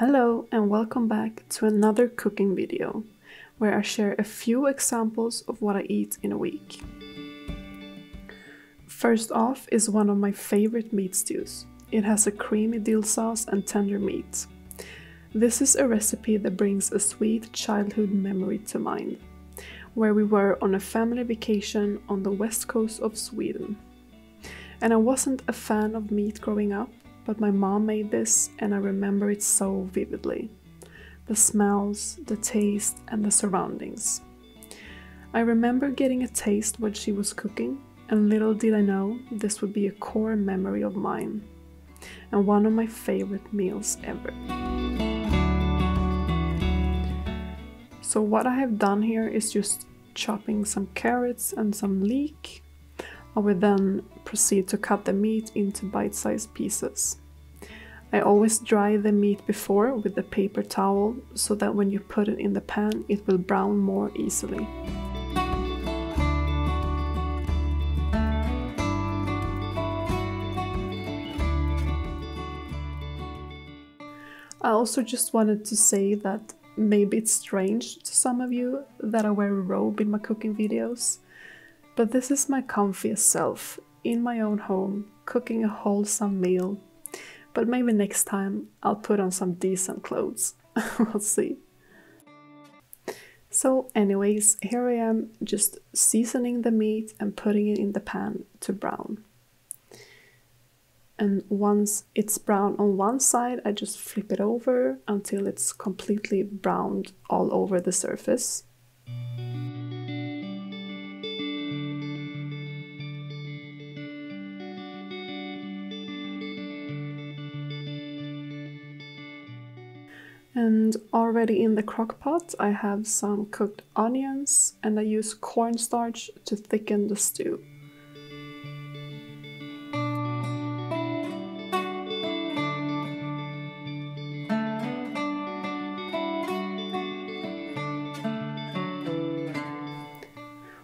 Hello and welcome back to another cooking video, where I share a few examples of what I eat in a week. First off is one of my favorite meat stews. It has a creamy dill sauce and tender meat. This is a recipe that brings a sweet childhood memory to mind, where we were on a family vacation on the west coast of Sweden. And I wasn't a fan of meat growing up, but my mom made this and I remember it so vividly. The smells, the taste, and the surroundings. I remember getting a taste when she was cooking, and little did I know this would be a core memory of mine, and one of my favorite meals ever. So what I have done here is just chopping some carrots and some leek. I will then proceed to cut the meat into bite-sized pieces. I always dry the meat before with a paper towel so that when you put it in the pan it will brown more easily. I also just wanted to say that maybe it's strange to some of you that I wear a robe in my cooking videos. But this is my comfiest self, in my own home, cooking a wholesome meal. But maybe next time I'll put on some decent clothes. We'll see. So anyways, here I am just seasoning the meat and putting it in the pan to brown. And once it's brown on one side, I just flip it over until it's completely browned all over the surface. And already in the crock pot I have some cooked onions and I use cornstarch to thicken the stew.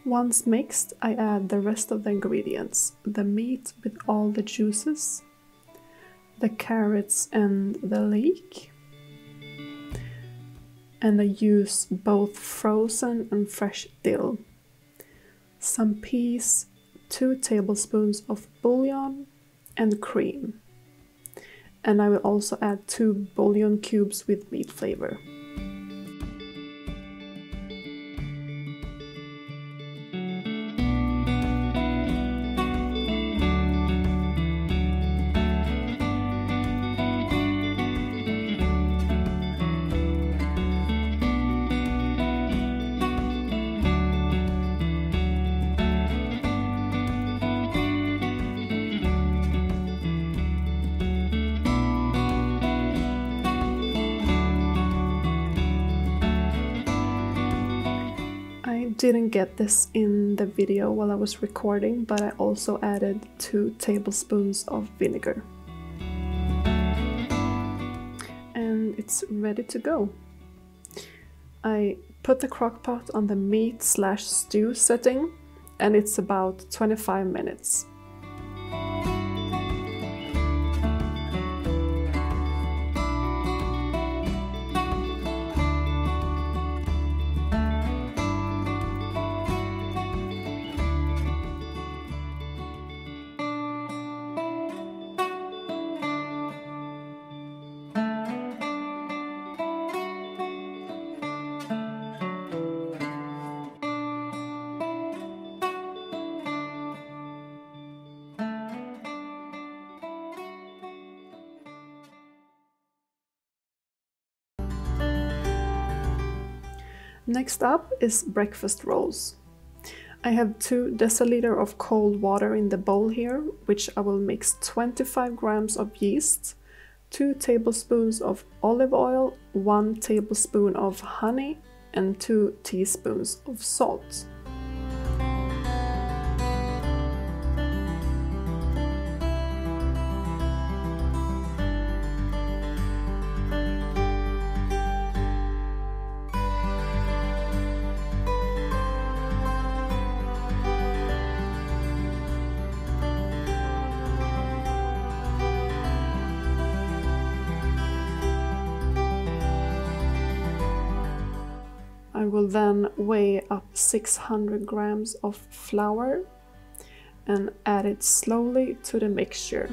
Once mixed, I add the rest of the ingredients, the meat with all the juices, the carrots and the leek. And I use both frozen and fresh dill, some peas, 2 tablespoons of bouillon, and cream. And I will also add 2 bouillon cubes with meat flavor. Didn't get this in the video while I was recording, but I also added 2 tablespoons of vinegar. And it's ready to go. I put the crock pot on the meat/stew setting and it's about 25 minutes. Next up is breakfast rolls. I have 2 deciliters of cold water in the bowl here, which I will mix 25 grams of yeast, 2 tablespoons of olive oil, 1 tablespoon of honey, and 2 teaspoons of salt. I will then weigh up 600 grams of flour and add it slowly to the mixture.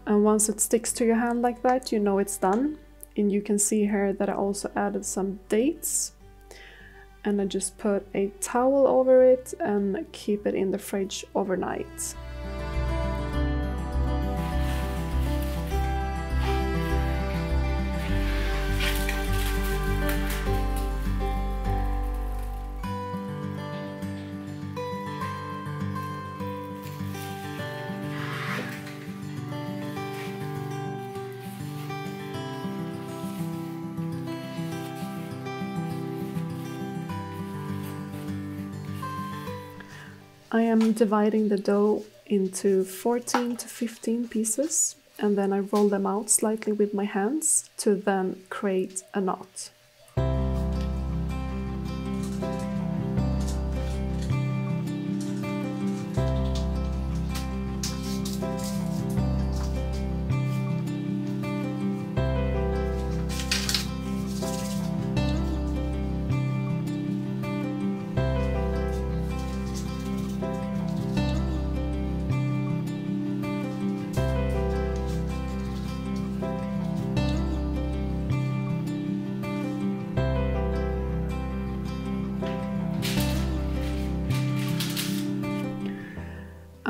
And once it sticks to your hand like that, you know it's done. And you can see here that I also added some dates. And I just put a towel over it and keep it in the fridge overnight. I am dividing the dough into 14 to 15 pieces, and then I roll them out slightly with my hands to then create a knot.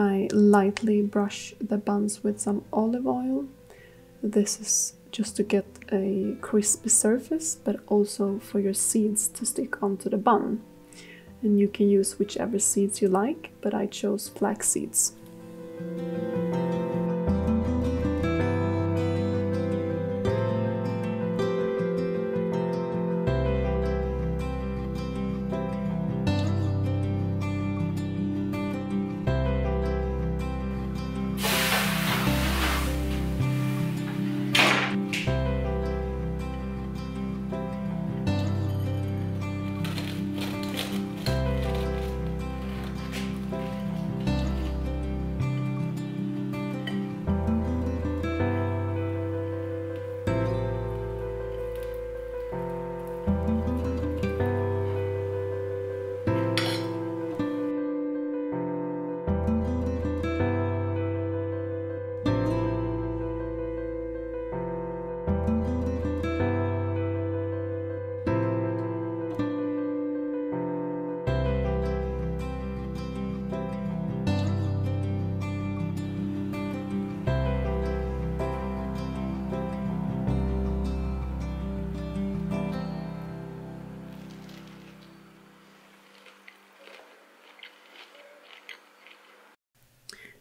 I lightly brush the buns with some olive oil. This is just to get a crispy surface, but also for your seeds to stick onto the bun. And you can use whichever seeds you like, but I chose flax seeds.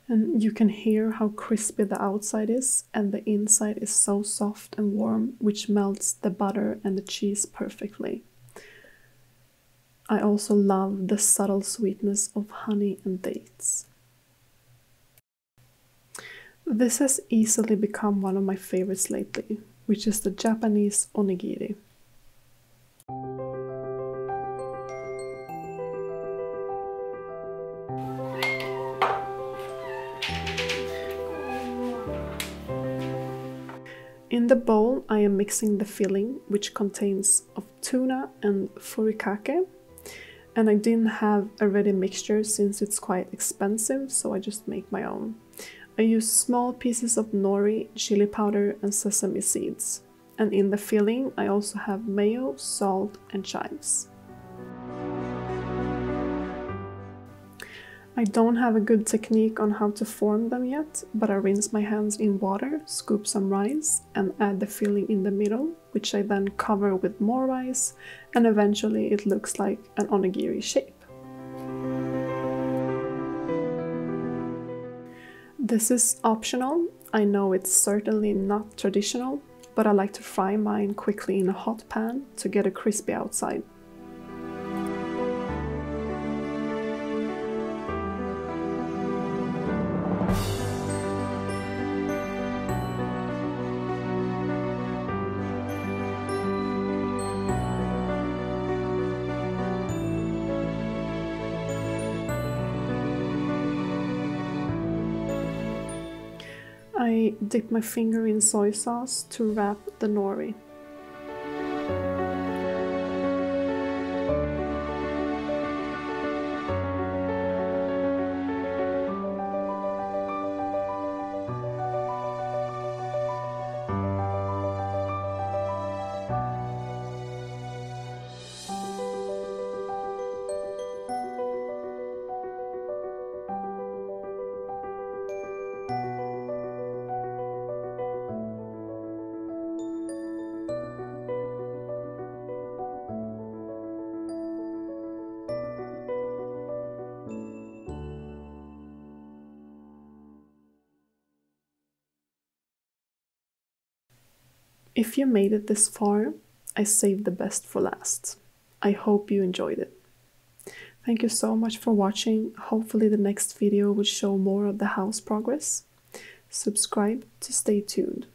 And you can hear how crispy the outside is, and the inside is so soft and warm, which melts the butter and the cheese perfectly. I also love the subtle sweetness of honey and dates. This has easily become one of my favorites lately, which is the Japanese onigiri. In the bowl, I am mixing the filling, which contains of tuna and furikake. And I didn't have a ready mixture since it's quite expensive, so I just make my own. I use small pieces of nori, chili powder and sesame seeds. And in the filling, I also have mayo, salt and chives. I don't have a good technique on how to form them yet, but I rinse my hands in water, scoop some rice, and add the filling in the middle, which I then cover with more rice, and eventually it looks like an onigiri shape. This is optional. I know it's certainly not traditional, but I like to fry mine quickly in a hot pan to get a crispy outside. I dip my finger in soy sauce to wrap the nori. If you made it this far, I saved the best for last. I hope you enjoyed it. Thank you so much for watching. Hopefully the next video will show more of the house progress. Subscribe to stay tuned.